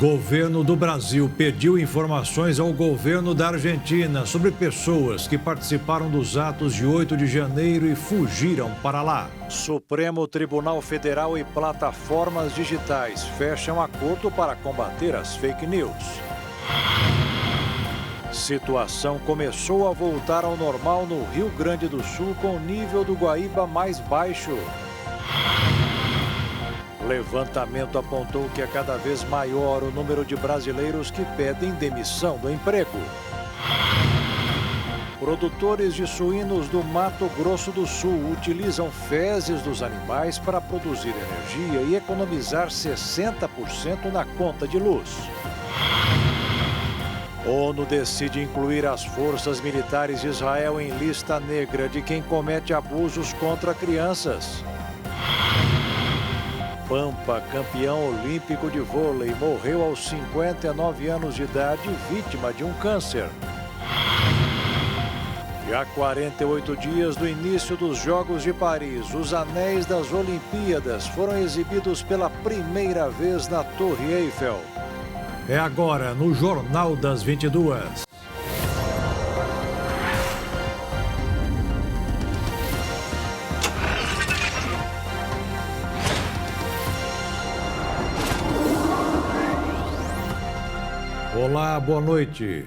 Governo do Brasil pediu informações ao governo da Argentina sobre pessoas que participaram dos atos de 8 de janeiro e fugiram para lá. Supremo Tribunal Federal e plataformas digitais fecham acordo para combater as fake news. Situação começou a voltar ao normal no Rio Grande do Sul com o nível do Guaíba mais baixo. Levantamento apontou que é cada vez maior o número de brasileiros que pedem demissão do emprego. Produtores de suínos do Mato Grosso do Sul utilizam fezes dos animais para produzir energia e economizar 60% na conta de luz. ONU decide incluir as forças militares de Israel em lista negra de quem comete abusos contra crianças. Pampa, campeão olímpico de vôlei, morreu aos 59 anos de idade, vítima de um câncer. E há 48 dias do início dos Jogos de Paris, os anéis das Olimpíadas foram exibidos pela primeira vez na Torre Eiffel. É agora no Jornal das 22. Olá, boa noite.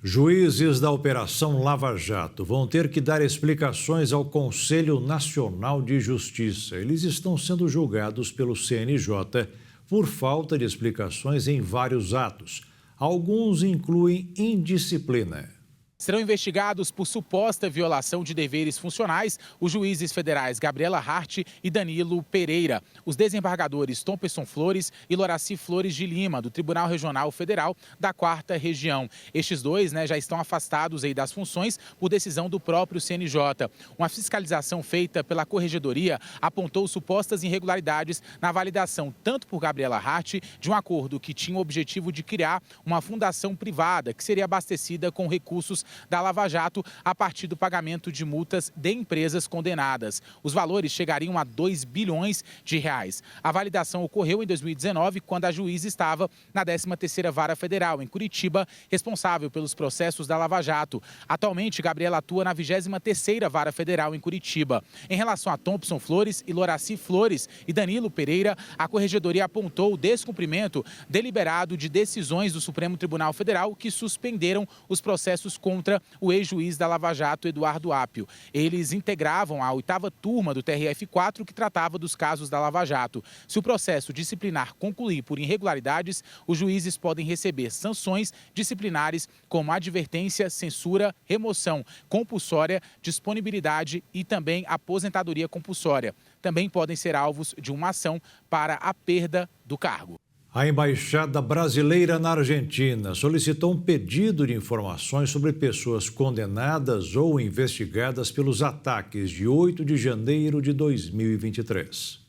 Juízes da Operação Lava Jato vão ter que dar explicações ao Conselho Nacional de Justiça. Eles estão sendo julgados pelo CNJ por falta de explicações em vários atos. Alguns incluem indisciplina. Serão investigados por suposta violação de deveres funcionais os juízes federais Gabriela Hart e Danilo Pereira, os desembargadores Thompson Flores e Loraci Flores de Lima, do Tribunal Regional Federal da 4ª Região. Estes dois já estão afastados das funções por decisão do próprio CNJ. Uma fiscalização feita pela Corregedoria apontou supostas irregularidades na validação, tanto por Gabriela Hart, de um acordo que tinha o objetivo de criar uma fundação privada que seria abastecida com recursos da Lava Jato a partir do pagamento de multas de empresas condenadas. Os valores chegariam a 2 bilhões de reais. A validação ocorreu em 2019, quando a juíza estava na 13ª Vara Federal, em Curitiba, responsável pelos processos da Lava Jato. Atualmente, Gabriela atua na 23ª Vara Federal, em Curitiba. Em relação a Thompson Flores e Loraci Flores e Danilo Pereira, a Corregedoria apontou o descumprimento deliberado de decisões do Supremo Tribunal Federal que suspenderam os processos contra o ex-juiz da Lava Jato, Eduardo Apio. Eles integravam a 8ª turma do TRF4, que tratava dos casos da Lava Jato. Se o processo disciplinar concluir por irregularidades, os juízes podem receber sanções disciplinares como advertência, censura, remoção compulsória, disponibilidade e também aposentadoria compulsória. Também podem ser alvos de uma ação para a perda do cargo. A Embaixada Brasileira na Argentina solicitou um pedido de informações sobre pessoas condenadas ou investigadas pelos ataques de 8 de janeiro de 2023.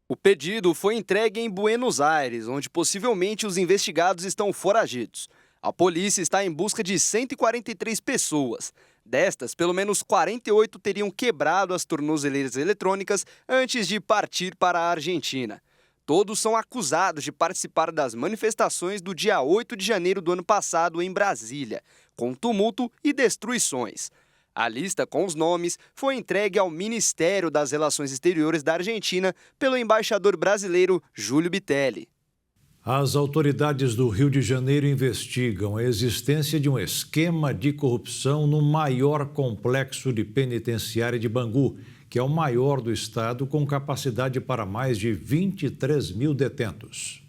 O pedido foi entregue em Buenos Aires, onde possivelmente os investigados estão foragidos. A polícia está em busca de 143 pessoas. Destas, pelo menos 48 teriam quebrado as tornozeleiras eletrônicas antes de partir para a Argentina. Todos são acusados de participar das manifestações do dia 8 de janeiro do ano passado em Brasília, com tumulto e destruições. A lista com os nomes foi entregue ao Ministério das Relações Exteriores da Argentina pelo embaixador brasileiro Júlio Bitelli. As autoridades do Rio de Janeiro investigam a existência de um esquema de corrupção no maior complexo de penitenciária de Bangu, que é o maior do estado, com capacidade para mais de 23 mil detentos.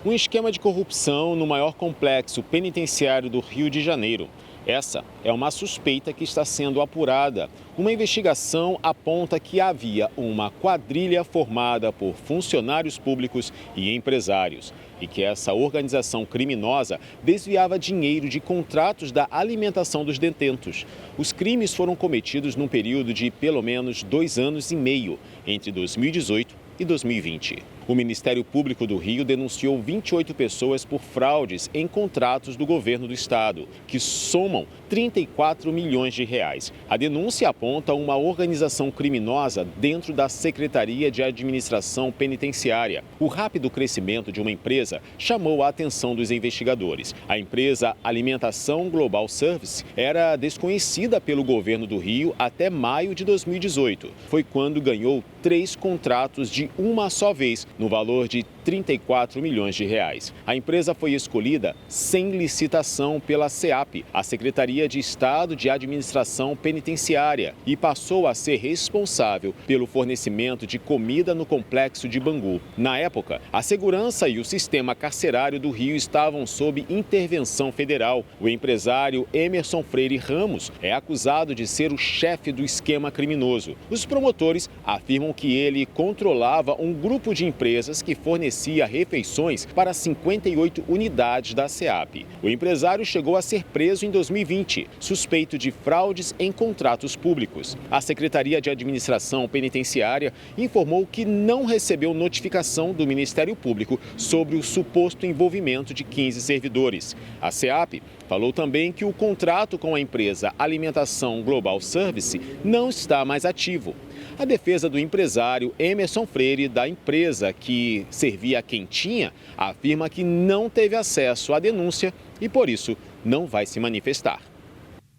Um esquema de corrupção no maior complexo penitenciário do Rio de Janeiro. Essa é uma suspeita que está sendo apurada. Uma investigação aponta que havia uma quadrilha formada por funcionários públicos e empresários e que essa organização criminosa desviava dinheiro de contratos da alimentação dos detentos. Os crimes foram cometidos num período de pelo menos 2 anos e meio, entre 2018 e 2020. O Ministério Público do Rio denunciou 28 pessoas por fraudes em contratos do governo do estado, que somam 34 milhões de reais. A denúncia aponta uma organização criminosa dentro da Secretaria de Administração Penitenciária. O rápido crescimento de uma empresa chamou a atenção dos investigadores. A empresa Alimentação Global Service era desconhecida pelo governo do Rio até maio de 2018. Foi quando ganhou 3 contratos de uma só vez, no valor de 34 milhões de reais. A empresa foi escolhida sem licitação pela SEAP, a Secretaria de Estado de Administração Penitenciária, e passou a ser responsável pelo fornecimento de comida no complexo de Bangu. Na época, a segurança e o sistema carcerário do Rio estavam sob intervenção federal. O empresário Emerson Freire Ramos é acusado de ser o chefe do esquema criminoso. Os promotores afirmam que ele controlava um grupo de empresas que fornecia refeições para 58 unidades da SEAP. O empresário chegou a ser preso em 2020, suspeito de fraudes em contratos públicos. A Secretaria de Administração Penitenciária informou que não recebeu notificação do Ministério Público sobre o suposto envolvimento de 15 servidores. A SEAP falou também que o contrato com a empresa Alimentação Global Service não está mais ativo. A defesa do empresário Emerson Freire, da empresa que servia a quentinha, afirma que não teve acesso à denúncia e, por isso, não vai se manifestar.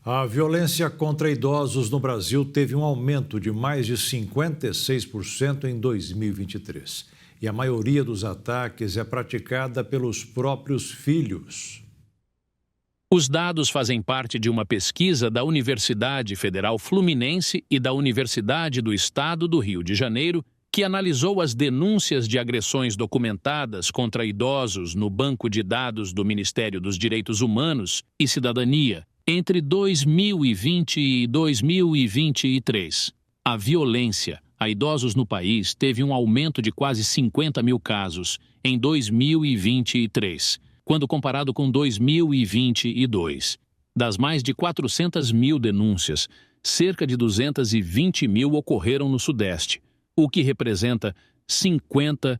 A violência contra idosos no Brasil teve um aumento de mais de 56% em 2023. E a maioria dos ataques é praticada pelos próprios filhos. Os dados fazem parte de uma pesquisa da Universidade Federal Fluminense e da Universidade do Estado do Rio de Janeiro, que analisou as denúncias de agressões documentadas contra idosos no banco de dados do Ministério dos Direitos Humanos e Cidadania entre 2020 e 2023. A violência a idosos no país teve um aumento de quase 50 mil casos em 2023. Quando comparado com 2022. Das mais de 400 mil denúncias, cerca de 220 mil ocorreram no Sudeste, o que representa 53%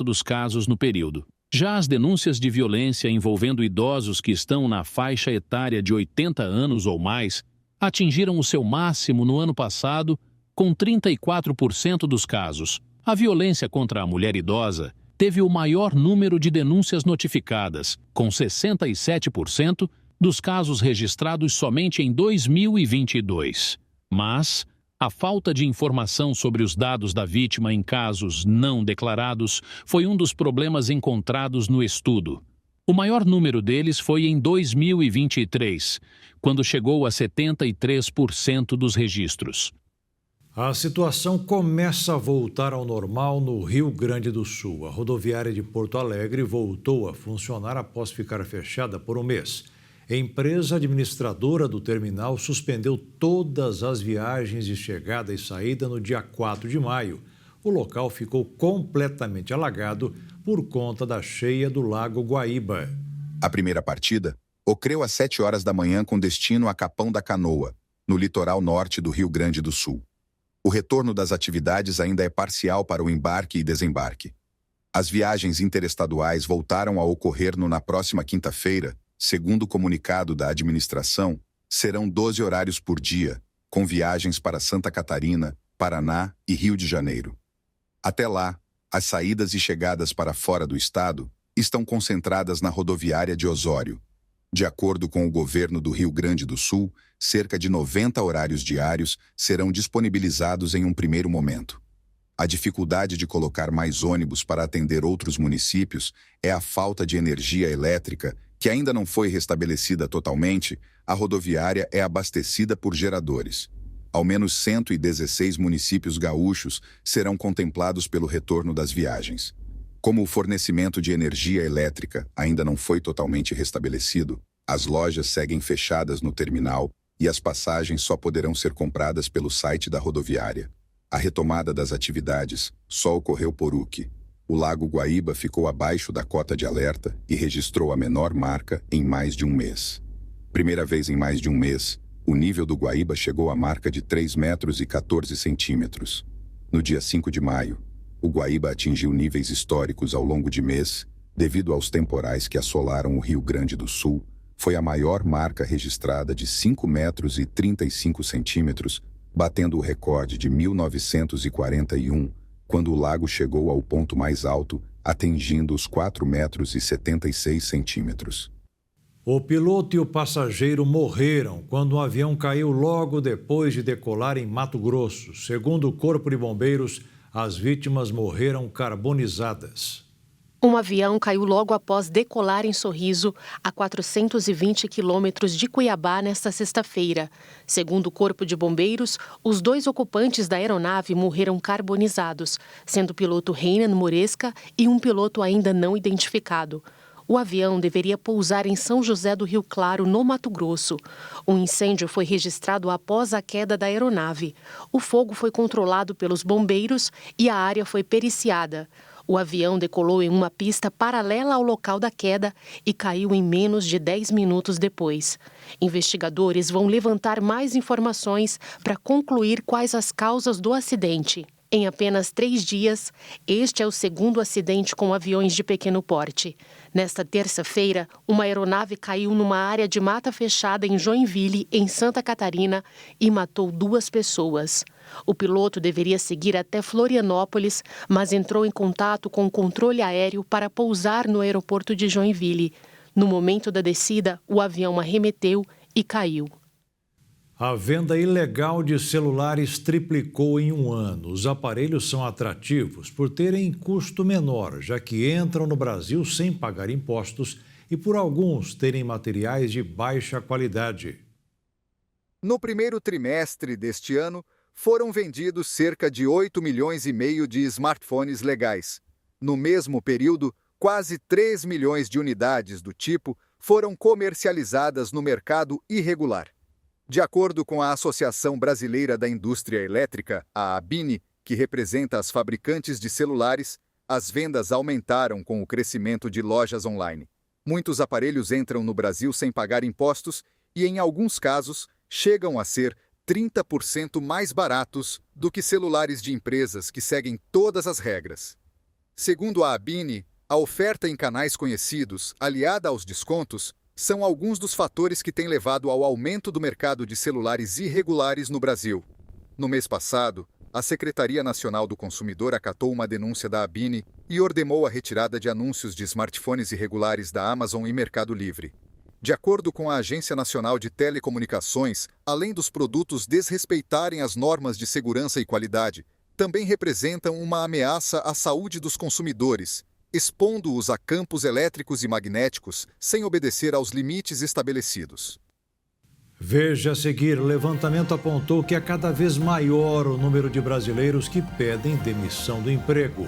dos casos no período. Já as denúncias de violência envolvendo idosos que estão na faixa etária de 80 anos ou mais atingiram o seu máximo no ano passado, com 34% dos casos. A violência contra a mulher idosa teve o maior número de denúncias notificadas, com 67% dos casos registrados somente em 2022. Mas a falta de informação sobre os dados da vítima em casos não declarados foi um dos problemas encontrados no estudo. O maior número deles foi em 2023, quando chegou a 73% dos registros. A situação começa a voltar ao normal no Rio Grande do Sul. A rodoviária de Porto Alegre voltou a funcionar após ficar fechada por um mês. A empresa administradora do terminal suspendeu todas as viagens de chegada e saída no dia 4 de maio. O local ficou completamente alagado por conta da cheia do Lago Guaíba. A primeira partida ocorreu às 7 horas da manhã com destino a Capão da Canoa, no litoral norte do Rio Grande do Sul. O retorno das atividades ainda é parcial para o embarque e desembarque. As viagens interestaduais voltaram a ocorrer na próxima quinta-feira. Segundo o comunicado da administração, serão 12 horários por dia, com viagens para Santa Catarina, Paraná e Rio de Janeiro. Até lá, as saídas e chegadas para fora do estado estão concentradas na rodoviária de Osório. De acordo com o governo do Rio Grande do Sul, cerca de 90 horários diários serão disponibilizados em um primeiro momento. A dificuldade de colocar mais ônibus para atender outros municípios é a falta de energia elétrica, que ainda não foi restabelecida totalmente. A rodoviária é abastecida por geradores. Ao menos 116 municípios gaúchos serão contemplados pelo retorno das viagens. Como o fornecimento de energia elétrica ainda não foi totalmente restabelecido, as lojas seguem fechadas no terminal e as passagens só poderão ser compradas pelo site da rodoviária. A retomada das atividades só ocorreu por UC. O Lago Guaíba ficou abaixo da cota de alerta e registrou a menor marca em mais de um mês. Primeira vez em mais de um mês, o nível do Guaíba chegou à marca de 3,14 metros. No dia 5 de maio, O Guaíba atingiu níveis históricos ao longo de mês, devido aos temporais que assolaram o Rio Grande do Sul. Foi a maior marca registrada de 5,35 metros, batendo o recorde de 1941, quando o lago chegou ao ponto mais alto, atingindo os 4,76 metros. O piloto e o passageiro morreram quando o avião caiu logo depois de decolar em Mato Grosso. Segundo o Corpo de Bombeiros, as vítimas morreram carbonizadas. Um avião caiu logo após decolar em Sorriso, a 420 quilômetros de Cuiabá, nesta sexta-feira. Segundo o Corpo de Bombeiros, os 2 ocupantes da aeronave morreram carbonizados, sendo o piloto Reinan Moresca e um piloto ainda não identificado. O avião deveria pousar em São José do Rio Claro, no Mato Grosso. Um incêndio foi registrado após a queda da aeronave. O fogo foi controlado pelos bombeiros e a área foi periciada. O avião decolou em uma pista paralela ao local da queda e caiu em menos de 10 minutos depois. Investigadores vão levantar mais informações para concluir quais as causas do acidente. Em apenas 3 dias, este é o segundo acidente com aviões de pequeno porte. Nesta terça-feira, uma aeronave caiu numa área de mata fechada em Joinville, em Santa Catarina, e matou 2 pessoas. O piloto deveria seguir até Florianópolis, mas entrou em contato com o controle aéreo para pousar no aeroporto de Joinville. No momento da descida, o avião arremeteu e caiu. A venda ilegal de celulares triplicou em um ano. Os aparelhos são atrativos por terem custo menor, já que entram no Brasil sem pagar impostos e por alguns terem materiais de baixa qualidade. No primeiro trimestre deste ano, foram vendidos cerca de 8,5 milhões de smartphones legais. No mesmo período, quase 3 milhões de unidades do tipo foram comercializadas no mercado irregular. De acordo com a Associação Brasileira da Indústria Elétrica, a ABINE, que representa as fabricantes de celulares, as vendas aumentaram com o crescimento de lojas online. Muitos aparelhos entram no Brasil sem pagar impostos e, em alguns casos, chegam a ser 30% mais baratos do que celulares de empresas que seguem todas as regras. Segundo a ABINE, a oferta em canais conhecidos, aliada aos descontos, são alguns dos fatores que têm levado ao aumento do mercado de celulares irregulares no Brasil. No mês passado, a Secretaria Nacional do Consumidor acatou uma denúncia da ABINE e ordenou a retirada de anúncios de smartphones irregulares da Amazon e Mercado Livre. De acordo com a Agência Nacional de Telecomunicações, além dos produtos desrespeitarem as normas de segurança e qualidade, também representam uma ameaça à saúde dos consumidores, expondo-os a campos elétricos e magnéticos sem obedecer aos limites estabelecidos. Veja a seguir, o levantamento apontou que é cada vez maior o número de brasileiros que pedem demissão do emprego.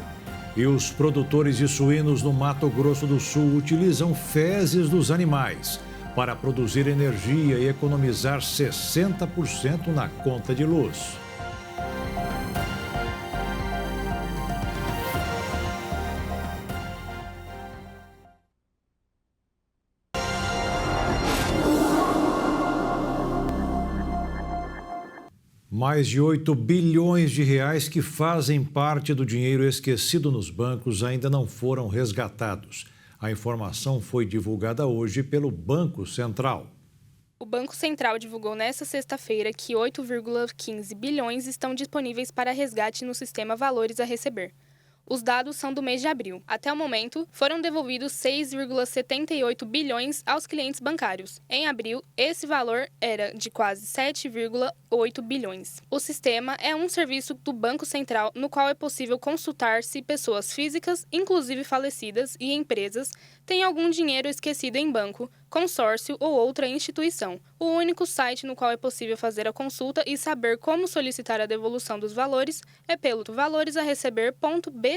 E os produtores de suínos no Mato Grosso do Sul utilizam fezes dos animais para produzir energia e economizar 60% na conta de luz. Mais de 8 bilhões de reais que fazem parte do dinheiro esquecido nos bancos ainda não foram resgatados. A informação foi divulgada hoje pelo Banco Central. O Banco Central divulgou nesta sexta-feira que 8,15 bilhões estão disponíveis para resgate no sistema Valores a Receber. Os dados são do mês de abril. Até o momento, foram devolvidos 6,78 bilhões aos clientes bancários. Em abril, esse valor era de quase 7,8 bilhões. O sistema é um serviço do Banco Central no qual é possível consultar se pessoas físicas, inclusive falecidas, e empresas têm algum dinheiro esquecido em banco, consórcio ou outra instituição. O único site no qual é possível fazer a consulta e saber como solicitar a devolução dos valores é pelo valoresareceber.bcb.gov.br.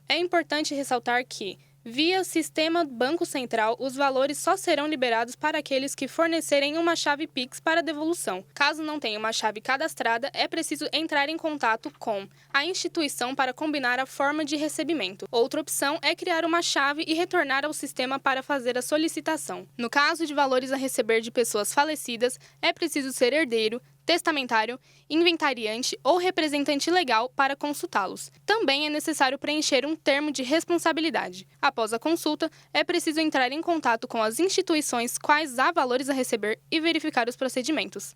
É importante ressaltar que, via Sistema Banco Central, os valores só serão liberados para aqueles que fornecerem uma chave Pix para devolução. Caso não tenha uma chave cadastrada, é preciso entrar em contato com a instituição para combinar a forma de recebimento. Outra opção é criar uma chave e retornar ao sistema para fazer a solicitação. No caso de valores a receber de pessoas falecidas, é preciso ser herdeiro, testamentário, inventariante ou representante legal para consultá-los. Também é necessário preencher um termo de responsabilidade. Após a consulta, é preciso entrar em contato com as instituições quais há valores a receber e verificar os procedimentos.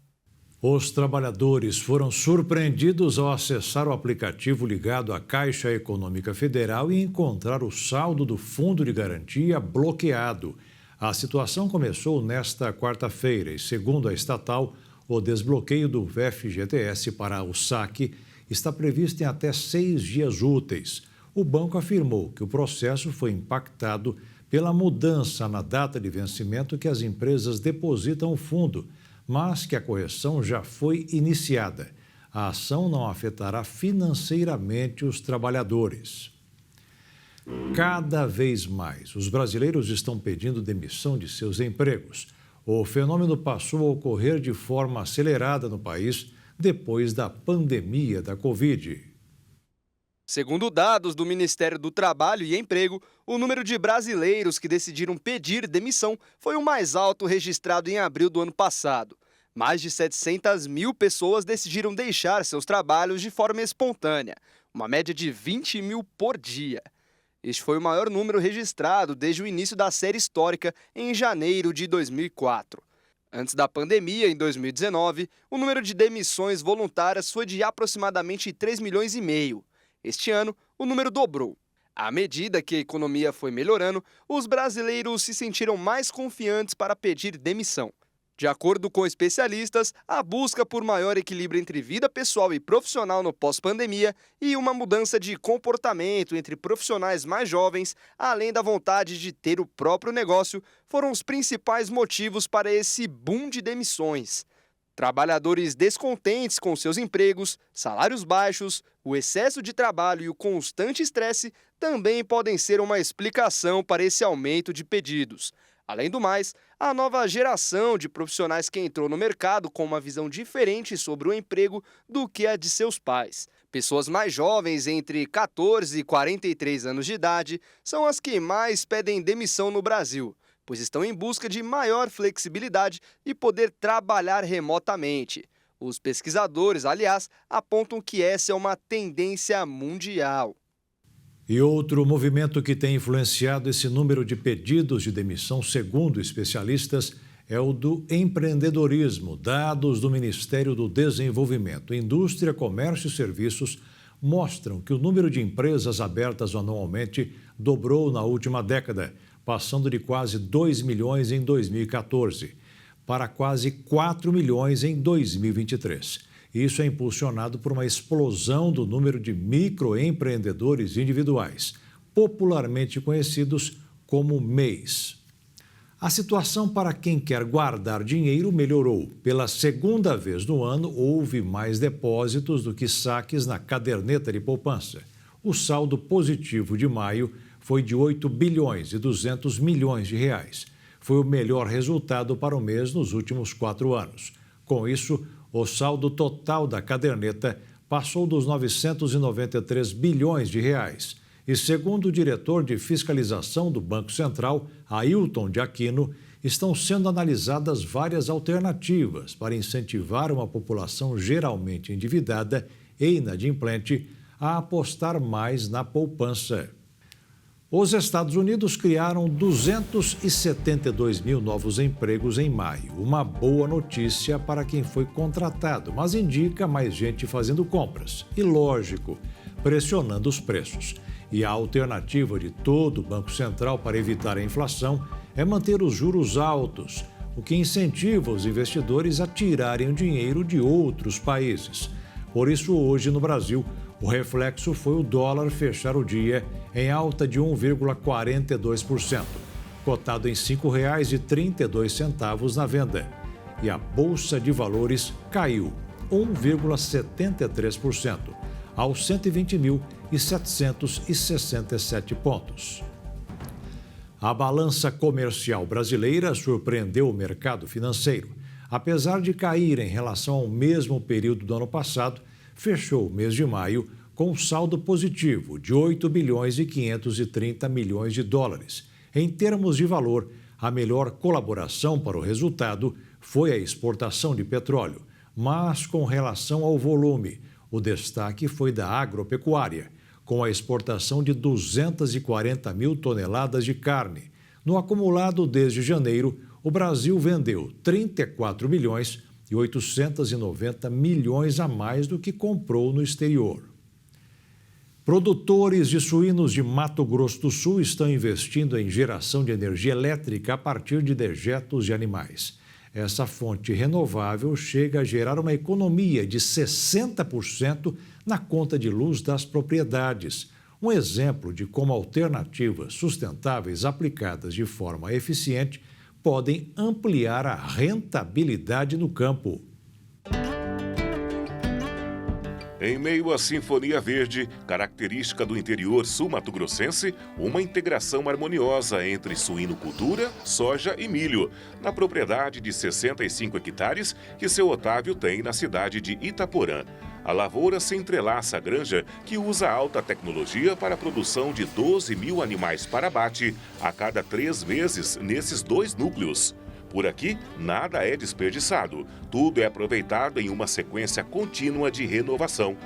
Os trabalhadores foram surpreendidos ao acessar o aplicativo ligado à Caixa Econômica Federal e encontrar o saldo do Fundo de Garantia bloqueado. A situação começou nesta quarta-feira e, segundo a estatal, o desbloqueio do FGTS para o saque está previsto em até 6 dias úteis. O banco afirmou que o processo foi impactado pela mudança na data de vencimento que as empresas depositam o fundo, mas que a correção já foi iniciada. A ação não afetará financeiramente os trabalhadores. Cada vez mais, os brasileiros estão pedindo demissão de seus empregos. O fenômeno passou a ocorrer de forma acelerada no país depois da pandemia da Covid. Segundo dados do Ministério do Trabalho e Emprego, o número de brasileiros que decidiram pedir demissão foi o mais alto registrado em abril do ano passado. Mais de 700 mil pessoas decidiram deixar seus trabalhos de forma espontânea, uma média de 20 mil por dia. Este foi o maior número registrado desde o início da série histórica em janeiro de 2004. Antes da pandemia, em 2019, o número de demissões voluntárias foi de aproximadamente 3,5 milhões. Este ano, o número dobrou. À medida que a economia foi melhorando, os brasileiros se sentiram mais confiantes para pedir demissão. De acordo com especialistas, a busca por maior equilíbrio entre vida pessoal e profissional no pós-pandemia e uma mudança de comportamento entre profissionais mais jovens, além da vontade de ter o próprio negócio, foram os principais motivos para esse boom de demissões. Trabalhadores descontentes com seus empregos, salários baixos, o excesso de trabalho e o constante estresse também podem ser uma explicação para esse aumento de pedidos. Além do mais, a nova geração de profissionais que entrou no mercado com uma visão diferente sobre o emprego do que a de seus pais. Pessoas mais jovens, entre 14 e 43 anos de idade, são as que mais pedem demissão no Brasil, pois estão em busca de maior flexibilidade e poder trabalhar remotamente. Os pesquisadores, aliás, apontam que essa é uma tendência mundial. E outro movimento que tem influenciado esse número de pedidos de demissão, segundo especialistas, é o do empreendedorismo. Dados do Ministério do Desenvolvimento, Indústria, Comércio e Serviços mostram que o número de empresas abertas anualmente dobrou na última década, passando de quase 2 milhões em 2014 para quase 4 milhões em 2023. Isso é impulsionado por uma explosão do número de microempreendedores individuais, popularmente conhecidos como MEIs. A situação para quem quer guardar dinheiro melhorou. Pela segunda vez no ano, houve mais depósitos do que saques na caderneta de poupança. O saldo positivo de maio foi de 8 bilhões e 200 milhões de reais. Foi o melhor resultado para o mês nos últimos 4 anos. Com isso, o saldo total da caderneta passou dos 993 bilhões de reais. E segundo o diretor de fiscalização do Banco Central, Ailton de Aquino, estão sendo analisadas várias alternativas para incentivar uma população geralmente endividada e inadimplente a apostar mais na poupança. Os Estados Unidos criaram 272 mil novos empregos em maio. Uma boa notícia para quem foi contratado, mas indica mais gente fazendo compras. E, lógico, pressionando os preços. E a alternativa de todo o Banco Central para evitar a inflação é manter os juros altos, o que incentiva os investidores a tirarem o dinheiro de outros países. Por isso, hoje no Brasil, o reflexo foi o dólar fechar o dia em alta de 1,42%, cotado em R$ 5,32 na venda. E a Bolsa de Valores caiu 1,73%, aos 120.767 pontos. A balança comercial brasileira surpreendeu o mercado financeiro. Apesar de cair em relação ao mesmo período do ano passado, fechou o mês de maio com um saldo positivo de 8 bilhões e 530 milhões de dólares. Em termos de valor, a melhor colaboração para o resultado foi a exportação de petróleo, mas com relação ao volume, o destaque foi da agropecuária, com a exportação de 240 mil toneladas de carne. No acumulado desde janeiro, o Brasil vendeu 34 milhões e 890 milhões a mais do que comprou no exterior. Produtores de suínos de Mato Grosso do Sul estão investindo em geração de energia elétrica a partir de dejetos de animais. Essa fonte renovável chega a gerar uma economia de 60% na conta de luz das propriedades. Um exemplo de como alternativas sustentáveis aplicadas de forma eficiente podem ampliar a rentabilidade no campo. Em meio à Sinfonia Verde, característica do interior sul-mato-grossense, uma integração harmoniosa entre suinocultura, soja e milho, na propriedade de 65 hectares que seu Otávio tem na cidade de Itaporã. A lavoura se entrelaça à granja, que usa alta tecnologia para a produção de 12 mil animais para abate a cada 3 meses nesses 2 núcleos. Por aqui, nada é desperdiçado. Tudo é aproveitado em uma sequência contínua de renovação.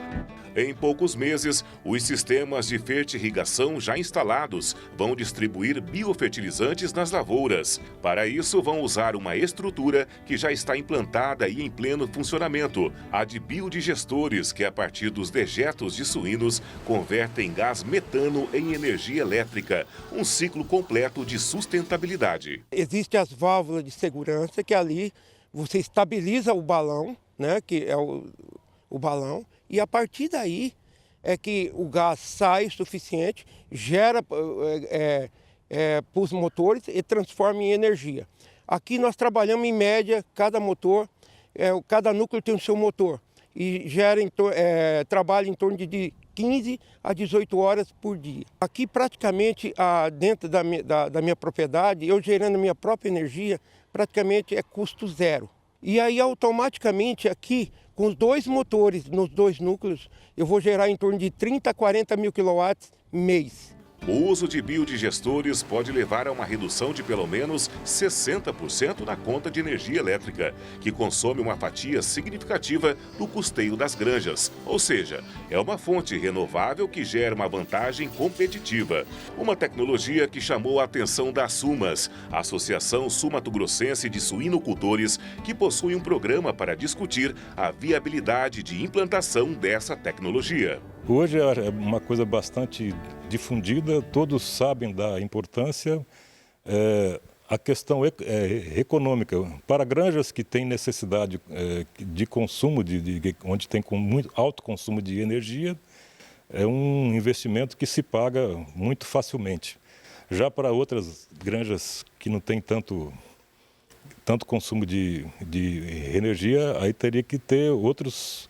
Em poucos meses, os sistemas de fertirrigação já instalados vão distribuir biofertilizantes nas lavouras. Para isso, vão usar uma estrutura que já está implantada e em pleno funcionamento, a de biodigestores, que a partir dos dejetos de suínos convertem gás metano em energia elétrica, um ciclo completo de sustentabilidade. Existem as válvulas de segurança que ali você estabiliza o balão, né, que é o balão, e a partir daí é que o gás sai suficiente, gera para os motores e transforma em energia. Aqui nós trabalhamos em média, cada núcleo tem o seu motor e trabalha em torno de 15 a 18 horas por dia. Aqui praticamente dentro da minha propriedade, eu gerando a minha própria energia, praticamente é custo zero. E aí automaticamente aqui, com os 2 motores nos 2 núcleos, eu vou gerar em torno de 30 a 40 mil quilowatts mês. O uso de biodigestores pode levar a uma redução de pelo menos 60% na conta de energia elétrica, que consome uma fatia significativa do custeio das granjas. Ou seja, é uma fonte renovável que gera uma vantagem competitiva. Uma tecnologia que chamou a atenção da Sumas, a Associação Sul-Mato-Grossense de Suinocultores, que possui um programa para discutir a viabilidade de implantação dessa tecnologia. Hoje é uma coisa bastante difundida, todos sabem da importância. A questão econômica, para granjas que têm necessidade de consumo, onde tem muito alto consumo de energia, é um investimento que se paga muito facilmente. Já para outras granjas que não têm tanto consumo de energia, aí teria que ter outros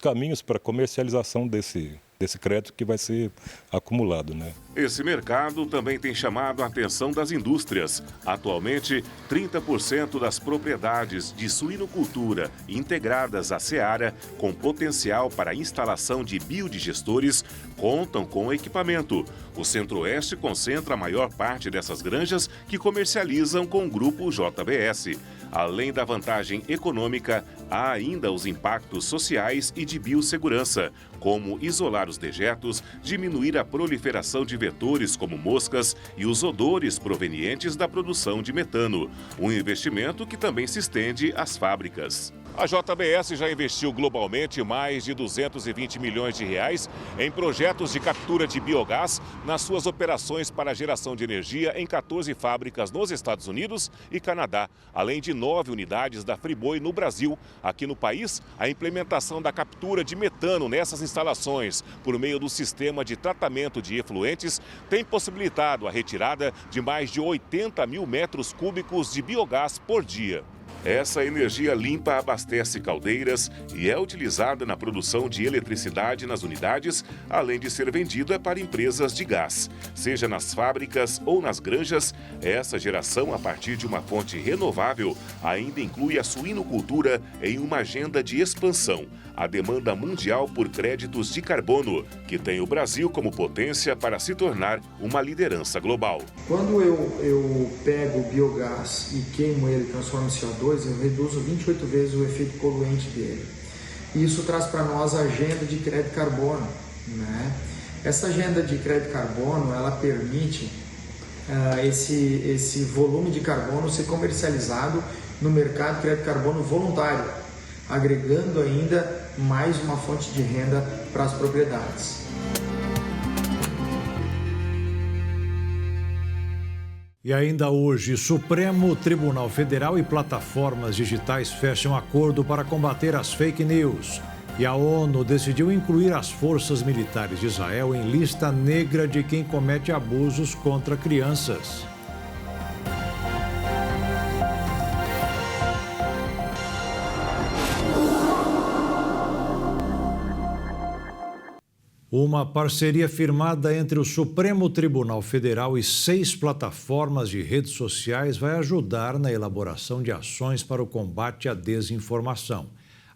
caminhos para comercialização desse crédito que vai ser acumulado, né? Esse mercado também tem chamado a atenção das indústrias. Atualmente, 30% das propriedades de suinocultura integradas à seara, com potencial para a instalação de biodigestores, contam com equipamento. O Centro-Oeste concentra a maior parte dessas granjas que comercializam com o grupo JBS. Além da vantagem econômica, há ainda os impactos sociais e de biossegurança, como isolar os dejetos, diminuir a proliferação de vetores como moscas e os odores provenientes da produção de metano, um investimento que também se estende às fábricas. A JBS já investiu globalmente mais de 220 milhões de reais em projetos de captura de biogás nas suas operações para a geração de energia em 14 fábricas nos Estados Unidos e Canadá, além de 9 unidades da Friboi no Brasil. Aqui no país, a implementação da captura de metano nessas instalações por meio do sistema de tratamento de efluentes tem possibilitado a retirada de mais de 80 mil metros cúbicos de biogás por dia. Essa energia limpa abastece caldeiras e é utilizada na produção de eletricidade nas unidades, além de ser vendida para empresas de gás. Seja nas fábricas ou nas granjas, essa geração a partir de uma fonte renovável ainda inclui a suinocultura em uma agenda de expansão. A demanda mundial por créditos de carbono, que tem o Brasil como potência para se tornar uma liderança global. Quando eu pego o biogás e queimo ele, transformo em CO2, CO2, eu reduzo 28 vezes o efeito poluente dele. Isso traz para nós a agenda de crédito carbono, né? Essa agenda de crédito carbono, ela permite esse volume de carbono ser comercializado no mercado de crédito carbono voluntário, agregando ainda mais uma fonte de renda para as propriedades. E ainda hoje, Supremo Tribunal Federal e plataformas digitais fecham acordo para combater as fake news. E a ONU decidiu incluir as forças militares de Israel em lista negra de quem comete abusos contra crianças. Uma parceria firmada entre o Supremo Tribunal Federal e 6 plataformas de redes sociais vai ajudar na elaboração de ações para o combate à desinformação.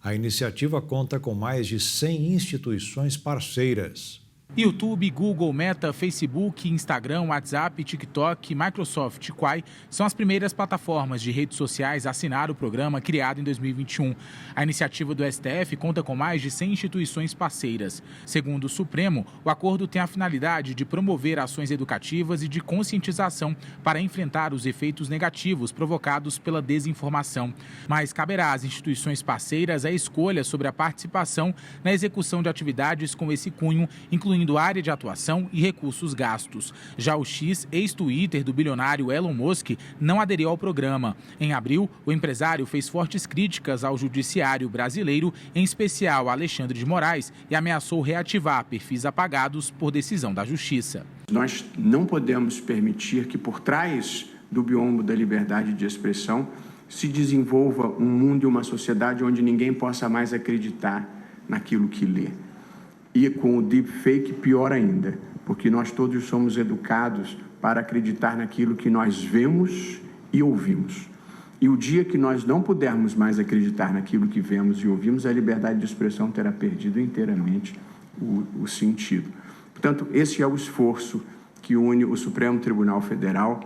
A iniciativa conta com mais de 100 instituições parceiras. YouTube, Google, Meta, Facebook, Instagram, WhatsApp, TikTok, Microsoft e Quai são as primeiras plataformas de redes sociais a assinar o programa criado em 2021. A iniciativa do STF conta com mais de 100 instituições parceiras. Segundo o Supremo, o acordo tem a finalidade de promover ações educativas e de conscientização para enfrentar os efeitos negativos provocados pela desinformação. Mas caberá às instituições parceiras a escolha sobre a participação na execução de atividades com esse cunho, incluindo área de atuação e recursos gastos. Já o X, ex-Twitter do bilionário Elon Musk, não aderiu ao programa. Em abril, o empresário fez fortes críticas ao judiciário brasileiro, em especial a Alexandre de Moraes, e ameaçou reativar perfis apagados por decisão da Justiça. Nós não podemos permitir que por trás do biombo da liberdade de expressão se desenvolva um mundo e uma sociedade onde ninguém possa mais acreditar naquilo que lê. E com o deepfake, pior ainda, porque nós todos somos educados para acreditar naquilo que nós vemos e ouvimos. E o dia que nós não pudermos mais acreditar naquilo que vemos e ouvimos, a liberdade de expressão terá perdido inteiramente o sentido. Portanto, esse é o esforço que une o Supremo Tribunal Federal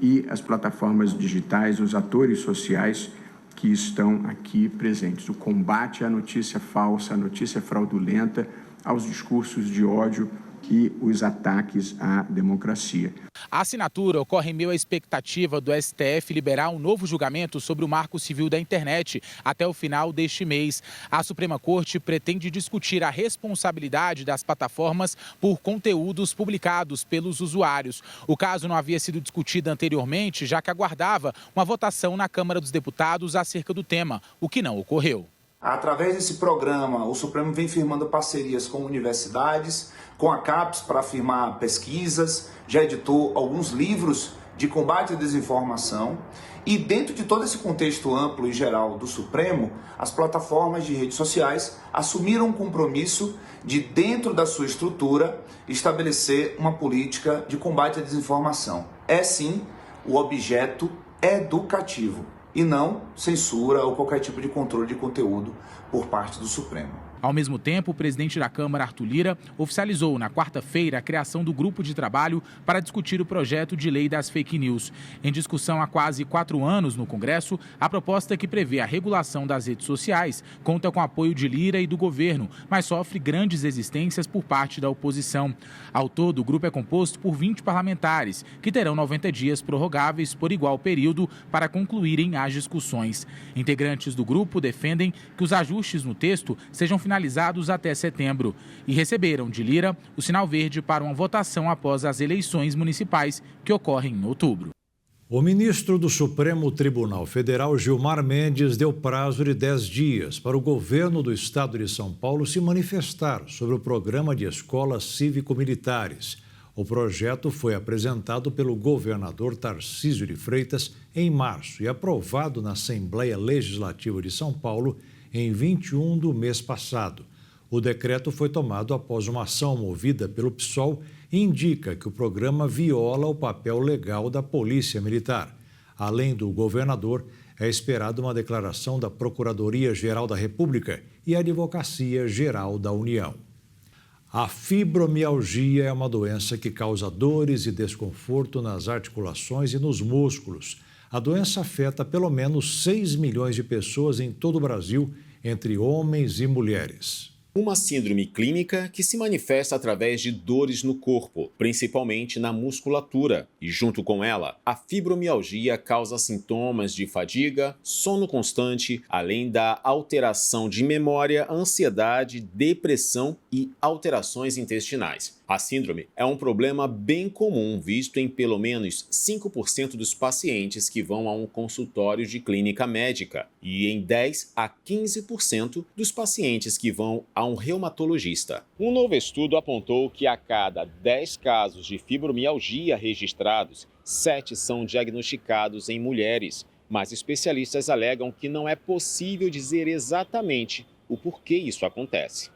e as plataformas digitais, os atores sociais que estão aqui presentes. O combate à notícia falsa, à notícia fraudulenta, aos discursos de ódio e os ataques à democracia. A assinatura ocorre em meio à expectativa do STF liberar um novo julgamento sobre o Marco Civil da Internet até o final deste mês. A Suprema Corte pretende discutir a responsabilidade das plataformas por conteúdos publicados pelos usuários. O caso não havia sido discutido anteriormente, já que aguardava uma votação na Câmara dos Deputados acerca do tema, o que não ocorreu. Através desse programa, o Supremo vem firmando parcerias com universidades, com a CAPES para firmar pesquisas, já editou alguns livros de combate à desinformação. E dentro de todo esse contexto amplo e geral do Supremo, as plataformas de redes sociais assumiram um compromisso de, dentro da sua estrutura, estabelecer uma política de combate à desinformação. É sim o objeto educativo e não censura ou qualquer tipo de controle de conteúdo por parte do Supremo. Ao mesmo tempo, o presidente da Câmara, Arthur Lira, oficializou na quarta-feira a criação do grupo de trabalho para discutir o projeto de lei das fake news. Em discussão há quase 4 anos no Congresso, a proposta que prevê a regulação das redes sociais conta com apoio de Lira e do governo, mas sofre grandes resistências por parte da oposição. Ao todo, o grupo é composto por 20 parlamentares, que terão 90 dias prorrogáveis por igual período para concluírem as discussões. Integrantes do grupo defendem que os ajustes no texto sejam finalizados até setembro e receberam de Lira o sinal verde para uma votação após as eleições municipais que ocorrem em outubro. O ministro do Supremo Tribunal Federal, Gilmar Mendes, deu prazo de 10 dias para o governo do estado de São Paulo se manifestar sobre o programa de escolas cívico-militares. O projeto foi apresentado pelo governador Tarcísio de Freitas em março e aprovado na Assembleia Legislativa de São Paulo em 21 do mês passado. O decreto foi tomado após uma ação movida pelo PSOL e indica que o programa viola o papel legal da Polícia Militar. Além do governador, é esperada uma declaração da Procuradoria-Geral da República e a Advocacia Geral da União. A fibromialgia é uma doença que causa dores e desconforto nas articulações e nos músculos. A doença afeta pelo menos 6 milhões de pessoas em todo o Brasil, entre homens e mulheres. Uma síndrome clínica que se manifesta através de dores no corpo, principalmente na musculatura, e junto com ela, a fibromialgia causa sintomas de fadiga, sono constante, além da alteração de memória, ansiedade, depressão e alterações intestinais. A síndrome é um problema bem comum visto em pelo menos 5% dos pacientes que vão a um consultório de clínica médica e em 10 a 15% dos pacientes que vão a um reumatologista. Um novo estudo apontou que a cada 10 casos de fibromialgia registrados, 7 são diagnosticados em mulheres, mas especialistas alegam que não é possível dizer exatamente o porquê isso acontece.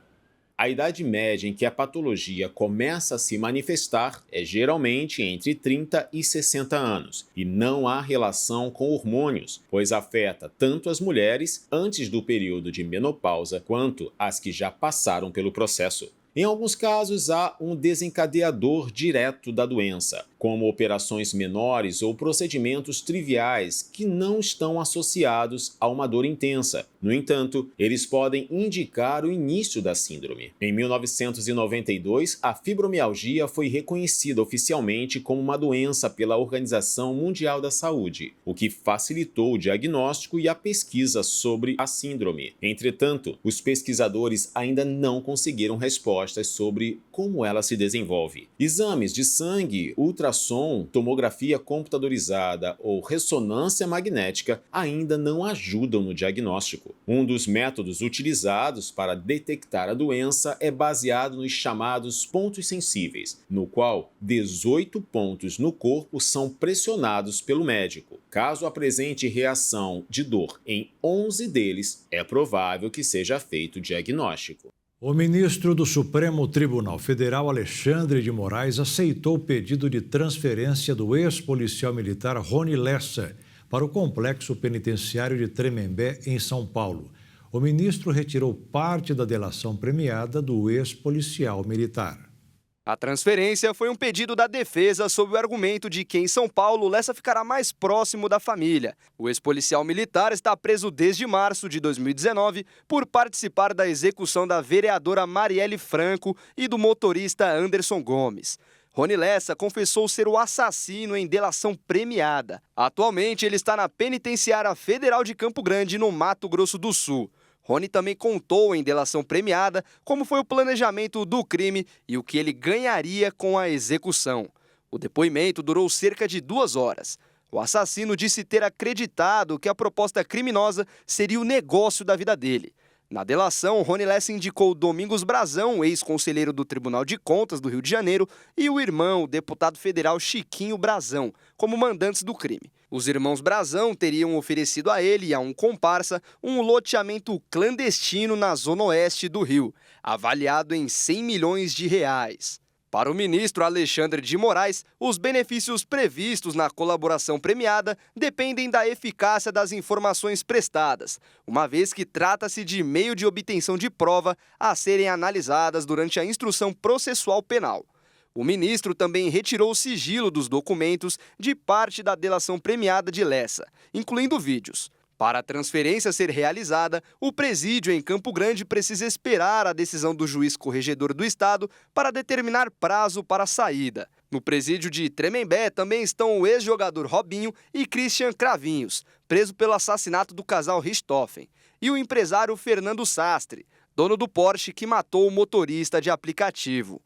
A idade média em que a patologia começa a se manifestar é geralmente entre 30 e 60 anos e não há relação com hormônios, pois afeta tanto as mulheres antes do período de menopausa quanto as que já passaram pelo processo. Em alguns casos, há um desencadeador direto da doença, como operações menores ou procedimentos triviais que não estão associados a uma dor intensa. No entanto, eles podem indicar o início da síndrome. Em 1992, a fibromialgia foi reconhecida oficialmente como uma doença pela Organização Mundial da Saúde, o que facilitou o diagnóstico e a pesquisa sobre a síndrome. Entretanto, os pesquisadores ainda não conseguiram respostas sobre como ela se desenvolve. Exames de sangue, ultrassom, tomografia computadorizada ou ressonância magnética ainda não ajudam no diagnóstico. Um dos métodos utilizados para detectar a doença é baseado nos chamados pontos sensíveis, no qual 18 pontos no corpo são pressionados pelo médico. Caso apresente reação de dor em 11 deles, é provável que seja feito o diagnóstico. O ministro do Supremo Tribunal Federal, Alexandre de Moraes, aceitou o pedido de transferência do ex-policial militar Rony Lessa para o complexo penitenciário de Tremembé, em São Paulo. O ministro retirou parte da delação premiada do ex-policial militar. A transferência foi um pedido da defesa sob o argumento de que em São Paulo Lessa ficará mais próximo da família. O ex-policial militar está preso desde março de 2019 por participar da execução da vereadora Marielle Franco e do motorista Anderson Gomes. Rony Lessa confessou ser o assassino em delação premiada. Atualmente ele está na Penitenciária Federal de Campo Grande, no Mato Grosso do Sul. Rony também contou em delação premiada como foi o planejamento do crime e o que ele ganharia com a execução. O depoimento durou cerca de 2 horas. O assassino disse ter acreditado que a proposta criminosa seria o negócio da vida dele. Na delação, Rony Lessa indicou Domingos Brazão, ex-conselheiro do Tribunal de Contas do Rio de Janeiro, e o irmão, o deputado federal Chiquinho Brazão, como mandantes do crime. Os irmãos Brazão teriam oferecido a ele e a um comparsa um loteamento clandestino na zona oeste do Rio, avaliado em 100 milhões de reais. Para o ministro Alexandre de Moraes, os benefícios previstos na colaboração premiada dependem da eficácia das informações prestadas, uma vez que trata-se de meio de obtenção de prova a serem analisadas durante a instrução processual penal. O ministro também retirou o sigilo dos documentos de parte da delação premiada de Lessa, incluindo vídeos. Para a transferência ser realizada, o presídio em Campo Grande precisa esperar a decisão do juiz corregedor do estado para determinar prazo para a saída. No presídio de Tremembé também estão o ex-jogador Robinho e Christian Cravinhos, preso pelo assassinato do casal Richthofen, e o empresário Fernando Sastre, dono do Porsche que matou o motorista de aplicativo.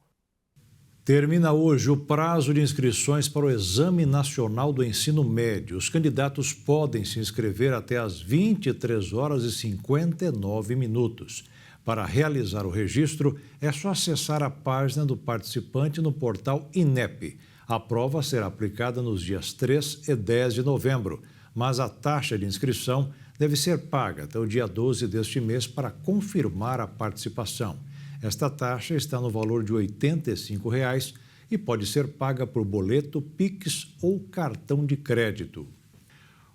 Termina hoje o prazo de inscrições para o Exame Nacional do Ensino Médio. Os candidatos podem se inscrever até às 23 horas e 59 minutos. Para realizar o registro, é só acessar a página do participante no portal INEP. A prova será aplicada nos dias 3 e 10 de novembro, mas a taxa de inscrição deve ser paga até o dia 12 deste mês para confirmar a participação. Esta taxa está no valor de R$ 85 e pode ser paga por boleto, Pix ou cartão de crédito.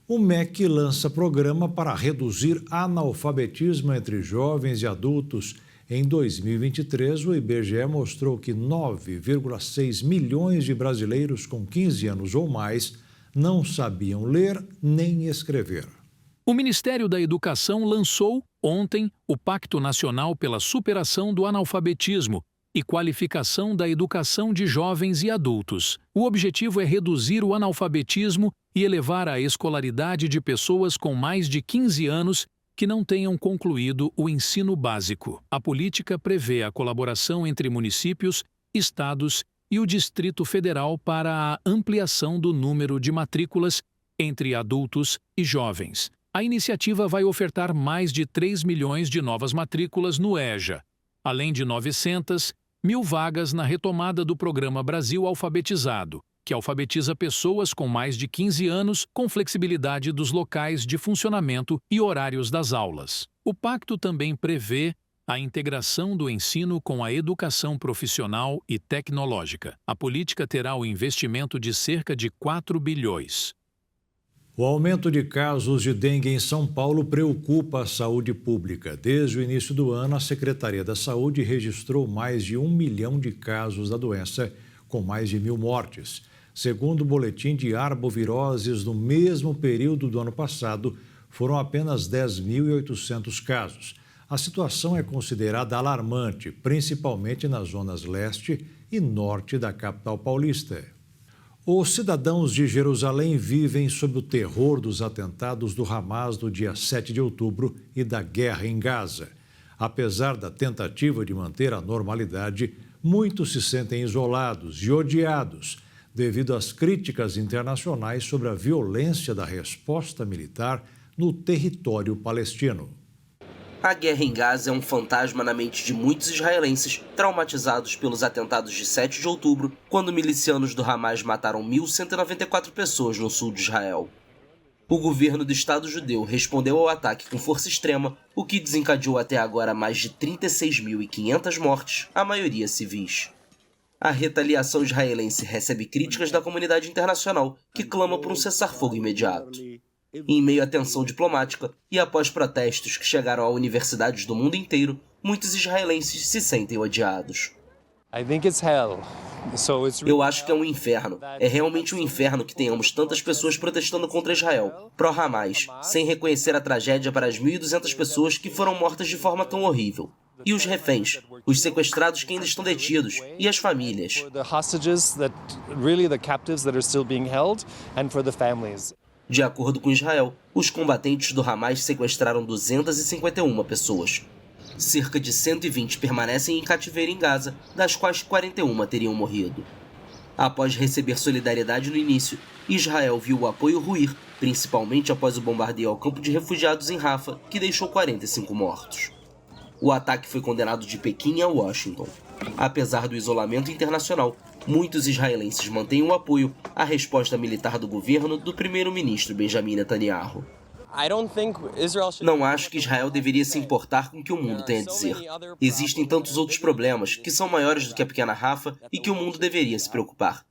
O MEC lança programa para reduzir analfabetismo entre jovens e adultos. Em 2023, o IBGE mostrou que 9,6 milhões de brasileiros com 15 anos ou mais não sabiam ler nem escrever. O Ministério da Educação lançou, ontem, o Pacto Nacional pela Superação do Analfabetismo e Qualificação da Educação de Jovens e Adultos. O objetivo é reduzir o analfabetismo e elevar a escolaridade de pessoas com mais de 15 anos que não tenham concluído o ensino básico. A política prevê a colaboração entre municípios, estados e o Distrito Federal para a ampliação do número de matrículas entre adultos e jovens. A iniciativa vai ofertar mais de 3 milhões de novas matrículas no EJA, além de 900.000 vagas na retomada do programa Brasil Alfabetizado, que alfabetiza pessoas com mais de 15 anos com flexibilidade dos locais de funcionamento e horários das aulas. O pacto também prevê a integração do ensino com a educação profissional e tecnológica. A política terá o investimento de cerca de 4 bilhões. O aumento de casos de dengue em São Paulo preocupa a saúde pública. Desde o início do ano, a Secretaria da Saúde registrou mais de 1 milhão de casos da doença, com mais de 1.000 mortes. Segundo o boletim de arboviroses, no mesmo período do ano passado, foram apenas 10.800 casos. A situação é considerada alarmante, principalmente nas zonas leste e norte da capital paulista. Os cidadãos de Jerusalém vivem sob o terror dos atentados do Hamas do dia 7 de outubro e da guerra em Gaza. Apesar da tentativa de manter a normalidade, muitos se sentem isolados e odiados devido às críticas internacionais sobre a violência da resposta militar no território palestino. A guerra em Gaza é um fantasma na mente de muitos israelenses traumatizados pelos atentados de 7 de outubro, quando milicianos do Hamas mataram 1.194 pessoas no sul de Israel. O governo do Estado judeu respondeu ao ataque com força extrema, o que desencadeou até agora mais de 36.500 mortes, a maioria civis. A retaliação israelense recebe críticas da comunidade internacional, que clama por um cessar-fogo imediato. Em meio à tensão diplomática e após protestos que chegaram a universidades do mundo inteiro, muitos israelenses se sentem odiados. Eu acho que é um inferno. É realmente um inferno que tenhamos tantas pessoas protestando contra Israel, pró-Hamas, sem reconhecer a tragédia para as 1.200 pessoas que foram mortas de forma tão horrível. E os reféns, os sequestrados que ainda estão detidos, e as famílias. De acordo com Israel, os combatentes do Hamas sequestraram 251 pessoas. Cerca de 120 permanecem em cativeiro em Gaza, das quais 41 teriam morrido. Após receber solidariedade no início, Israel viu o apoio ruir, principalmente após o bombardeio ao campo de refugiados em Rafah, que deixou 45 mortos. O ataque foi condenado de Pequim a Washington. Apesar do isolamento internacional, muitos israelenses mantêm o apoio à resposta militar do governo do primeiro-ministro Benjamin Netanyahu. Não acho que Israel deveria se importar com o que o mundo tem a dizer. Existem tantos outros problemas que são maiores do que a pequena Rafah e que o mundo deveria se preocupar.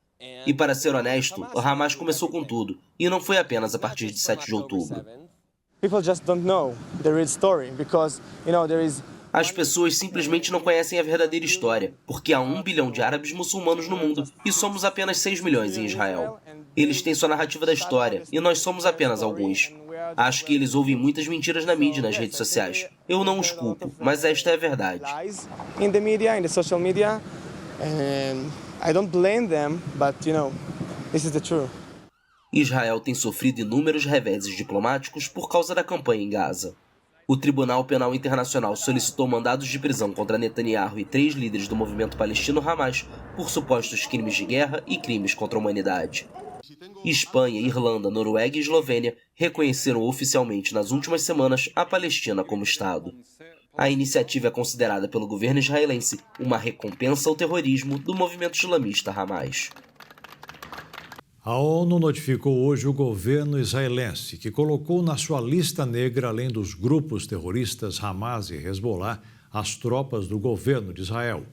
E para ser honesto, o Hamas começou com tudo, e não foi apenas a partir de 7 de outubro. As pessoas simplesmente não conhecem a verdadeira história, porque há 1 bilhão de árabes muçulmanos no mundo e somos apenas 6 milhões em Israel. Eles têm sua narrativa da história e nós somos apenas alguns. Acho que eles ouvem muitas mentiras na mídia e nas redes sociais. Eu não os culpo, mas esta é a verdade. Israel tem sofrido inúmeros reveses diplomáticos por causa da campanha em Gaza. O Tribunal Penal Internacional solicitou mandados de prisão contra Netanyahu e 3 líderes do movimento palestino Hamas por supostos crimes de guerra e crimes contra a humanidade. Espanha, Irlanda, Noruega e Eslovênia reconheceram oficialmente nas últimas semanas a Palestina como Estado. A iniciativa é considerada pelo governo israelense uma recompensa ao terrorismo do movimento islamista Hamas. A ONU notificou hoje o governo israelense, que colocou na sua lista negra, além dos grupos terroristas Hamas e Hezbollah, as tropas do governo de Israel.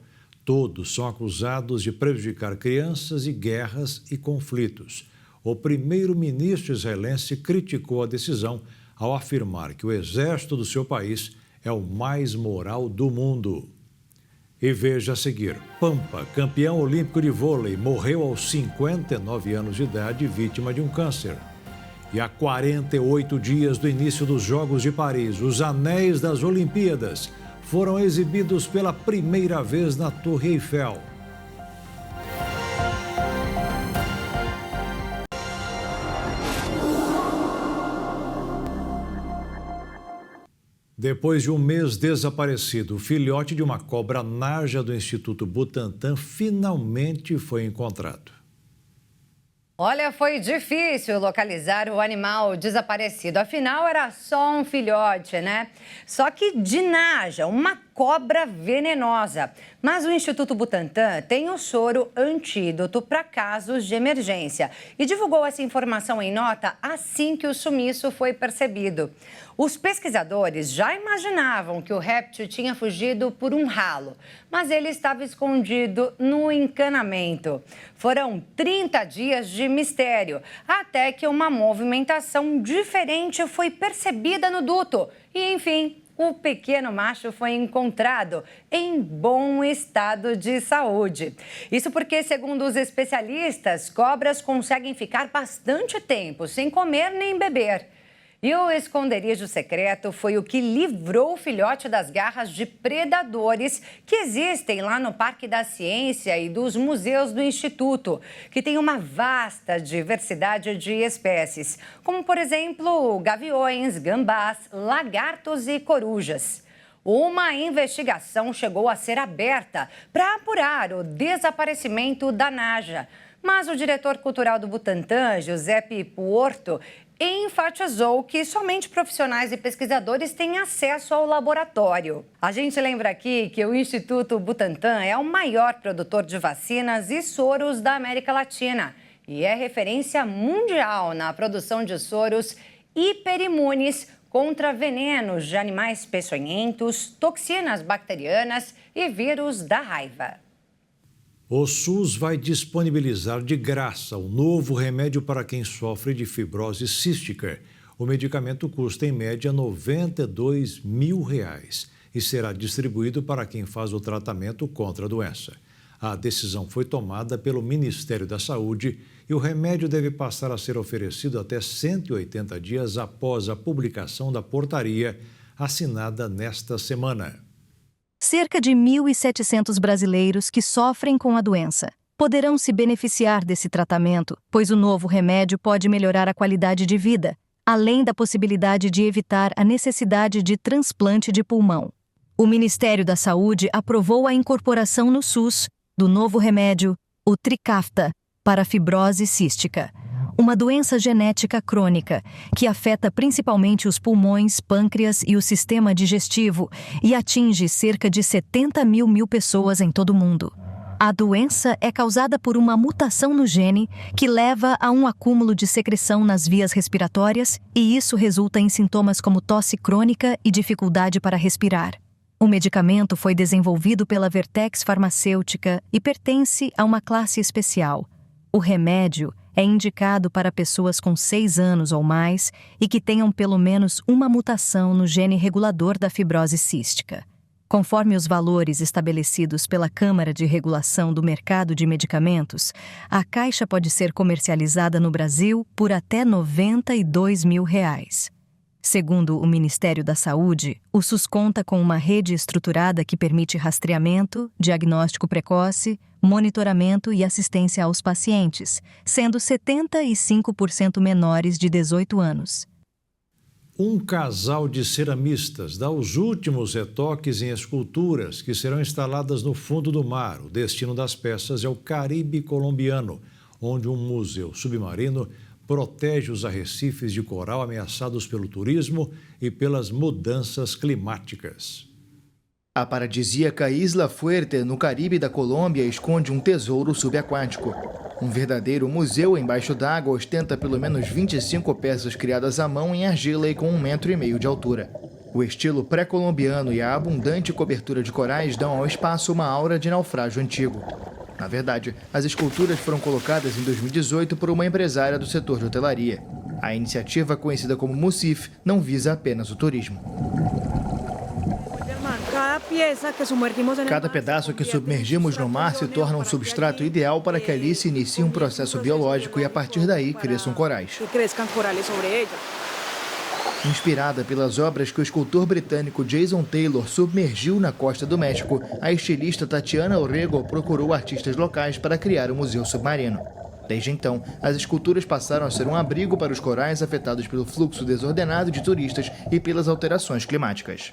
Todos são acusados de prejudicar crianças e guerras e conflitos. O primeiro-ministro israelense criticou a decisão ao afirmar que o exército do seu país é o mais moral do mundo. E veja a seguir, Pampa, campeão olímpico de vôlei, morreu aos 59 anos de idade, vítima de um câncer. E há 48 dias do início dos Jogos de Paris, os anéis das Olimpíadas foram exibidos pela primeira vez na Torre Eiffel. Depois de um mês desaparecido, o filhote de uma cobra naja do Instituto Butantan finalmente foi encontrado. Olha, foi difícil localizar o animal desaparecido. Afinal, era só um filhote, né? Só que de naja, uma cobra venenosa. Mas o Instituto Butantan tem o soro antídoto para casos de emergência e divulgou essa informação em nota assim que o sumiço foi percebido. Os pesquisadores já imaginavam que o réptil tinha fugido por um ralo, mas ele estava escondido no encanamento. Foram 30 dias de mistério, até que uma movimentação diferente foi percebida no duto. E, enfim, o pequeno macho foi encontrado em bom estado de saúde. Isso porque, segundo os especialistas, cobras conseguem ficar bastante tempo sem comer nem beber. E o esconderijo secreto foi o que livrou o filhote das garras de predadores que existem lá no Parque da Ciência e dos museus do Instituto, que tem uma vasta diversidade de espécies, como, por exemplo, gaviões, gambás, lagartos e corujas. Uma investigação chegou a ser aberta para apurar o desaparecimento da naja. Mas o diretor cultural do Butantan, Giuseppe Puorto, enfatizou que somente profissionais e pesquisadores têm acesso ao laboratório. A gente lembra aqui que o Instituto Butantan é o maior produtor de vacinas e soros da América Latina e é referência mundial na produção de soros hiperimunes contra venenos de animais peçonhentos, toxinas bacterianas e vírus da raiva. O SUS vai disponibilizar de graça um novo remédio para quem sofre de fibrose cística. O medicamento custa, em média, R$ 92 mil e será distribuído para quem faz o tratamento contra a doença. A decisão foi tomada pelo Ministério da Saúde e o remédio deve passar a ser oferecido até 180 dias após a publicação da portaria assinada nesta semana. Cerca de 1.700 brasileiros que sofrem com a doença poderão se beneficiar desse tratamento, pois o novo remédio pode melhorar a qualidade de vida, além da possibilidade de evitar a necessidade de transplante de pulmão. O Ministério da Saúde aprovou a incorporação no SUS do novo remédio, o Trikafta, para fibrose cística, uma doença genética crônica que afeta principalmente os pulmões, pâncreas e o sistema digestivo e atinge cerca de 70 mil pessoas em todo o mundo. A doença é causada por uma mutação no gene que leva a um acúmulo de secreção nas vias respiratórias e isso resulta em sintomas como tosse crônica e dificuldade para respirar. O medicamento foi desenvolvido pela Vertex Farmacêutica e pertence a uma classe especial. O remédio é indicado para pessoas com 6 anos ou mais e que tenham pelo menos uma mutação no gene regulador da fibrose cística. Conforme os valores estabelecidos pela Câmara de Regulação do Mercado de Medicamentos, a caixa pode ser comercializada no Brasil por até R$ 92 mil. Segundo o Ministério da Saúde, o SUS conta com uma rede estruturada que permite rastreamento, diagnóstico precoce, monitoramento e assistência aos pacientes, sendo 75% menores de 18 anos. Um casal de ceramistas dá os últimos retoques em esculturas que serão instaladas no fundo do mar. O destino das peças é o Caribe colombiano, onde um museu submarino protege os arrecifes de coral ameaçados pelo turismo e pelas mudanças climáticas. A paradisíaca Isla Fuerte, no Caribe da Colômbia, esconde um tesouro subaquático. Um verdadeiro museu embaixo d'água ostenta pelo menos 25 peças criadas à mão em argila e com 1,5 metros de altura. O estilo pré-colombiano e a abundante cobertura de corais dão ao espaço uma aura de naufrágio antigo. Na verdade, as esculturas foram colocadas em 2018 por uma empresária do setor de hotelaria. A iniciativa, conhecida como Musif, não visa apenas o turismo. Cada pedaço que submergimos no mar se torna um substrato ideal para que ali se inicie um processo biológico e a partir daí cresçam corais. Inspirada pelas obras que o escultor britânico Jason Taylor submergiu na costa do México, a estilista Tatiana Orrego procurou artistas locais para criar o Museu Submarino. Desde então, as esculturas passaram a ser um abrigo para os corais afetados pelo fluxo desordenado de turistas e pelas alterações climáticas.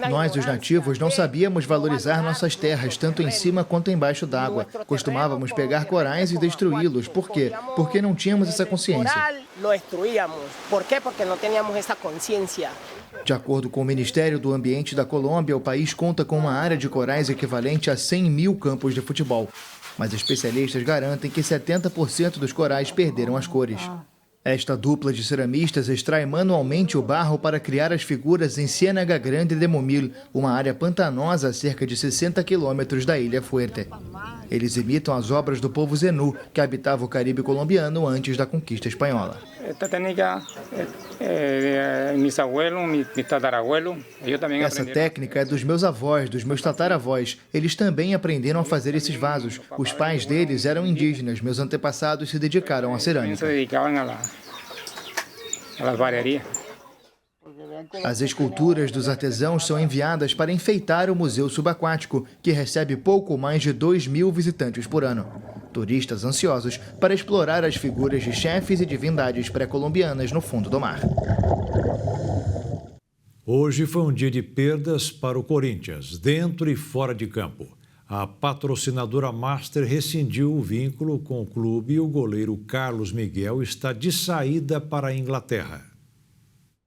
Nós, os nativos, não sabíamos valorizar nossas terras, tanto em cima quanto embaixo d'água. Costumávamos pegar corais e destruí-los. Por quê? Porque não tínhamos essa consciência. Por quê? Porque não tínhamos essa consciência. De acordo com o Ministério do Ambiente da Colômbia, o país conta com uma área de corais equivalente a 100 mil campos de futebol. Mas especialistas garantem que 70% dos corais perderam as cores. Esta dupla de ceramistas extrai manualmente o barro para criar as figuras em Ciénaga Grande de Momil, uma área pantanosa a cerca de 60 quilômetros da Ilha Fuerte. Eles imitam as obras do povo Zenú, que habitava o Caribe colombiano antes da conquista espanhola. Essa técnica é dos meus avós, dos meus tataravós. Eles também aprenderam a fazer esses vasos. Os pais deles eram indígenas, meus antepassados se dedicaram à cerâmica. As esculturas dos artesãos são enviadas para enfeitar o Museu Subaquático, que recebe pouco mais de 2.000 visitantes por ano. Turistas ansiosos para explorar as figuras de chefes e divindades pré-colombianas no fundo do mar. Hoje foi um dia de perdas para o Corinthians, dentro e fora de campo. A patrocinadora Master rescindiu o vínculo com o clube e o goleiro Carlos Miguel está de saída para a Inglaterra.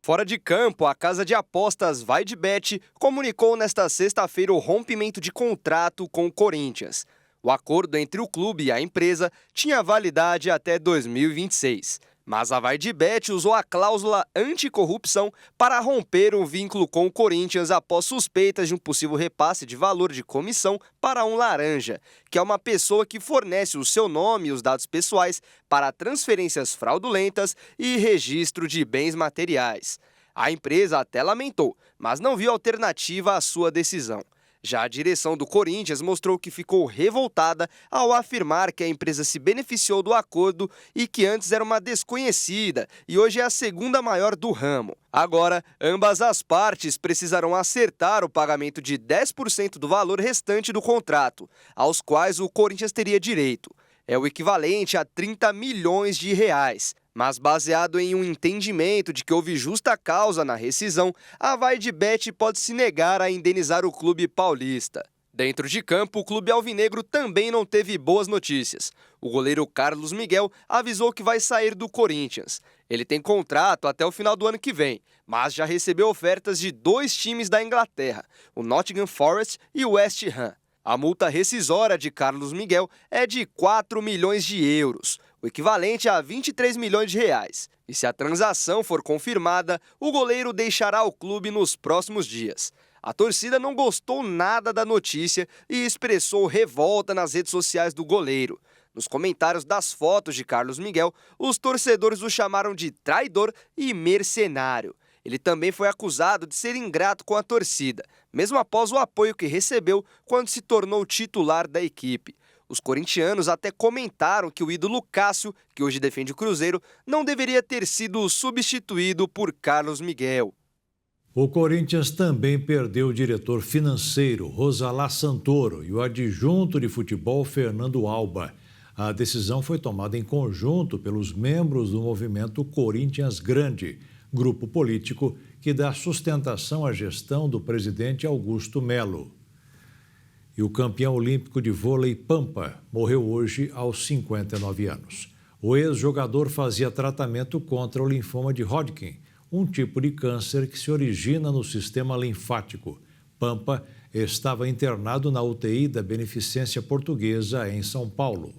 Fora de campo, a casa de apostas Vai de Bet comunicou nesta sexta-feira o rompimento de contrato com o Corinthians. O acordo entre o clube e a empresa tinha validade até 2026. Mas a Vai de Bet usou a cláusula anticorrupção para romper o vínculo com o Corinthians após suspeitas de um possível repasse de valor de comissão para um laranja, que é uma pessoa que fornece o seu nome e os dados pessoais para transferências fraudulentas e registro de bens materiais. A empresa até lamentou, mas não viu alternativa à sua decisão. Já a direção do Corinthians mostrou que ficou revoltada ao afirmar que a empresa se beneficiou do acordo e que antes era uma desconhecida e hoje é a segunda maior do ramo. Agora, ambas as partes precisarão acertar o pagamento de 10% do valor restante do contrato, aos quais o Corinthians teria direito. É o equivalente a 30 milhões de reais. Mas baseado em um entendimento de que houve justa causa na rescisão, a Vai de Bet pode se negar a indenizar o clube paulista. Dentro de campo, o clube alvinegro também não teve boas notícias. O goleiro Carlos Miguel avisou que vai sair do Corinthians. Ele tem contrato até o final do ano que vem, mas já recebeu ofertas de 2 times da Inglaterra, o Nottingham Forest e o West Ham. A multa rescisória de Carlos Miguel é de 4 milhões de euros, o equivalente a 23 milhões de reais. E se a transação for confirmada, o goleiro deixará o clube nos próximos dias. A torcida não gostou nada da notícia e expressou revolta nas redes sociais do goleiro. Nos comentários das fotos de Carlos Miguel, os torcedores o chamaram de traidor e mercenário. Ele também foi acusado de ser ingrato com a torcida, mesmo após o apoio que recebeu quando se tornou titular da equipe. Os corintianos até comentaram que o ídolo Cássio, que hoje defende o Cruzeiro, não deveria ter sido substituído por Carlos Miguel. O Corinthians também perdeu o diretor financeiro, Rosalá Santoro, e o adjunto de futebol, Fernando Alba. A decisão foi tomada em conjunto pelos membros do movimento Corinthians Grande, grupo político que dá sustentação à gestão do presidente Augusto Melo. E o campeão olímpico de vôlei Pampa morreu hoje aos 59 anos. O ex-jogador fazia tratamento contra o linfoma de Hodgkin, um tipo de câncer que se origina no sistema linfático. Pampa estava internado na UTI da Beneficência Portuguesa em São Paulo.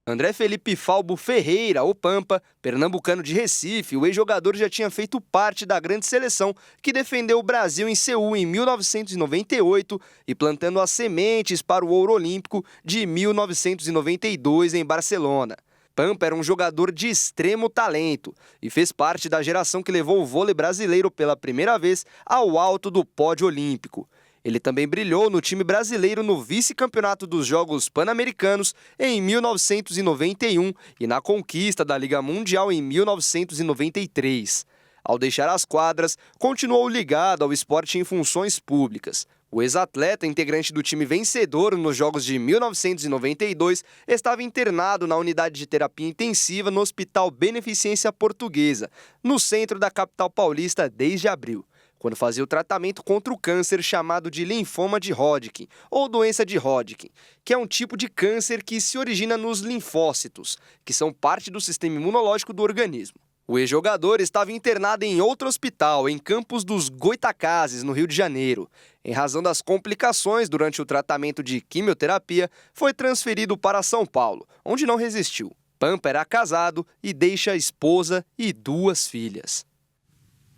André Felipe Falbo Ferreira, o Pampa, pernambucano de Recife, o ex-jogador já tinha feito parte da grande seleção que defendeu o Brasil em Seul em 1998 e plantando as sementes para o ouro olímpico de 1992 em Barcelona. Pampa era um jogador de extremo talento e fez parte da geração que levou o vôlei brasileiro pela primeira vez ao alto do pódio olímpico. Ele também brilhou no time brasileiro no vice-campeonato dos Jogos Pan-Americanos em 1991 e na conquista da Liga Mundial em 1993. Ao deixar as quadras, continuou ligado ao esporte em funções públicas. O ex-atleta, integrante do time vencedor nos Jogos de 1992, estava internado na unidade de terapia intensiva no Hospital Beneficência Portuguesa, no centro da capital paulista desde abril, quando fazia o tratamento contra o câncer chamado de linfoma de Hodgkin, ou doença de Hodgkin, que é um tipo de câncer que se origina nos linfócitos, que são parte do sistema imunológico do organismo. O ex-jogador estava internado em outro hospital, em Campos dos Goitacazes, no Rio de Janeiro. Em razão das complicações durante o tratamento de quimioterapia, foi transferido para São Paulo, onde não resistiu. Pampa era casado e deixa esposa e 2 filhas.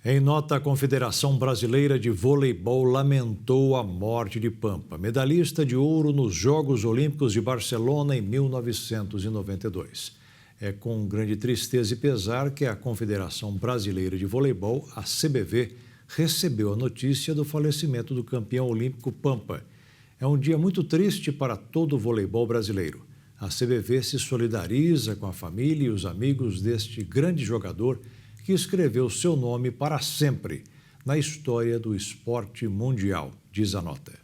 Em nota, a Confederação Brasileira de Voleibol lamentou a morte de Pampa, medalhista de ouro nos Jogos Olímpicos de Barcelona em 1992. É com grande tristeza e pesar que a Confederação Brasileira de Voleibol, a CBV, recebeu a notícia do falecimento do campeão olímpico Pampa. É um dia muito triste para todo o voleibol brasileiro. A CBV se solidariza com a família e os amigos deste grande jogador que escreveu seu nome para sempre na história do esporte mundial, diz a nota.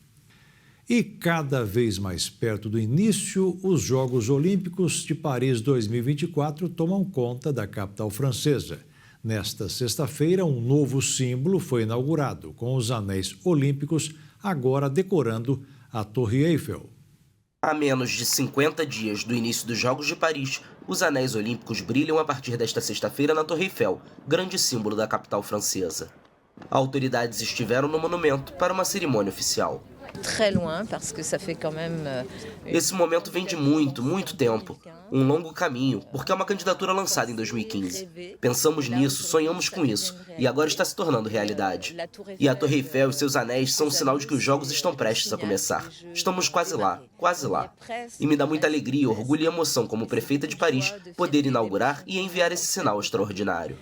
E cada vez mais perto do início, os Jogos Olímpicos de Paris 2024 tomam conta da capital francesa. Nesta sexta-feira, um novo símbolo foi inaugurado, com os anéis olímpicos agora decorando a Torre Eiffel. A menos de 50 dias do início dos Jogos de Paris, os anéis olímpicos brilham a partir desta sexta-feira na Torre Eiffel, grande símbolo da capital francesa. Autoridades estiveram no monumento para uma cerimônia oficial. Esse momento vem de muito tempo. Um longo caminho, porque é uma candidatura lançada em 2015. Pensamos nisso, sonhamos com isso, e agora está se tornando realidade. E a Torre Eiffel e seus anéis são um sinal de que os Jogos estão prestes a começar. Estamos quase lá, quase lá. E me dá muita alegria, orgulho e emoção como prefeita de Paris poder inaugurar e enviar esse sinal extraordinário.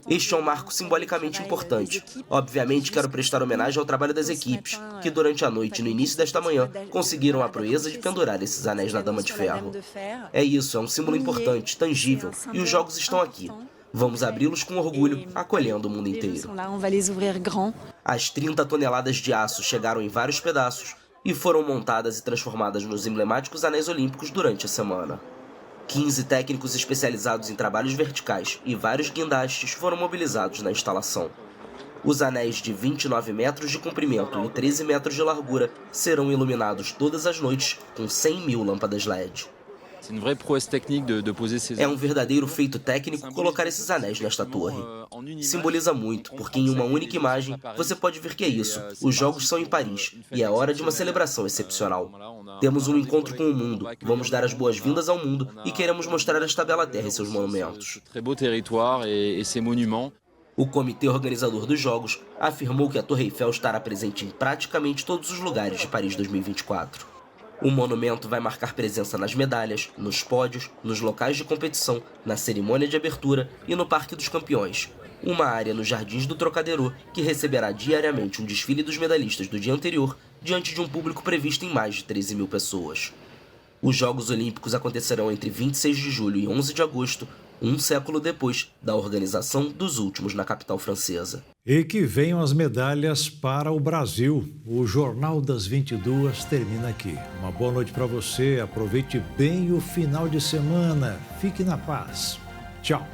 Este é um marco simbolicamente importante. Obviamente, quero prestar homenagem ao trabalho das equipes, que durante a noite e no início desta manhã conseguiram a proeza de pendurar esses anéis na Dama de Ferro. É isso, é um símbolo importante, tangível, e os Jogos estão aqui. Vamos abri-los com orgulho, acolhendo o mundo inteiro. As 30 toneladas de aço chegaram em vários pedaços e foram montadas e transformadas nos emblemáticos anéis olímpicos durante a semana. 15 técnicos especializados em trabalhos verticais e vários guindastes foram mobilizados na instalação. Os anéis de 29 metros de comprimento e 13 metros de largura serão iluminados todas as noites com 100 mil lâmpadas LED. É um verdadeiro feito técnico colocar esses anéis nesta torre. Simboliza muito, porque em uma única imagem você pode ver que é isso. Os Jogos são em Paris e é hora de uma celebração excepcional. Temos um encontro com o mundo, vamos dar as boas-vindas ao mundo e queremos mostrar esta bela terra e seus monumentos. O comitê organizador dos Jogos afirmou que a Torre Eiffel estará presente em praticamente todos os lugares de Paris 2024. O monumento vai marcar presença nas medalhas, nos pódios, nos locais de competição, na cerimônia de abertura e no Parque dos Campeões, uma área nos Jardins do Trocadero que receberá diariamente um desfile dos medalhistas do dia anterior diante de um público previsto em mais de 13 mil pessoas. Os Jogos Olímpicos acontecerão entre 26 de julho e 11 de agosto, um século depois da organização dos últimos na capital francesa. E que venham as medalhas para o Brasil. O Jornal das 22 termina aqui. Uma boa noite para você, aproveite bem o final de semana, fique na paz. Tchau.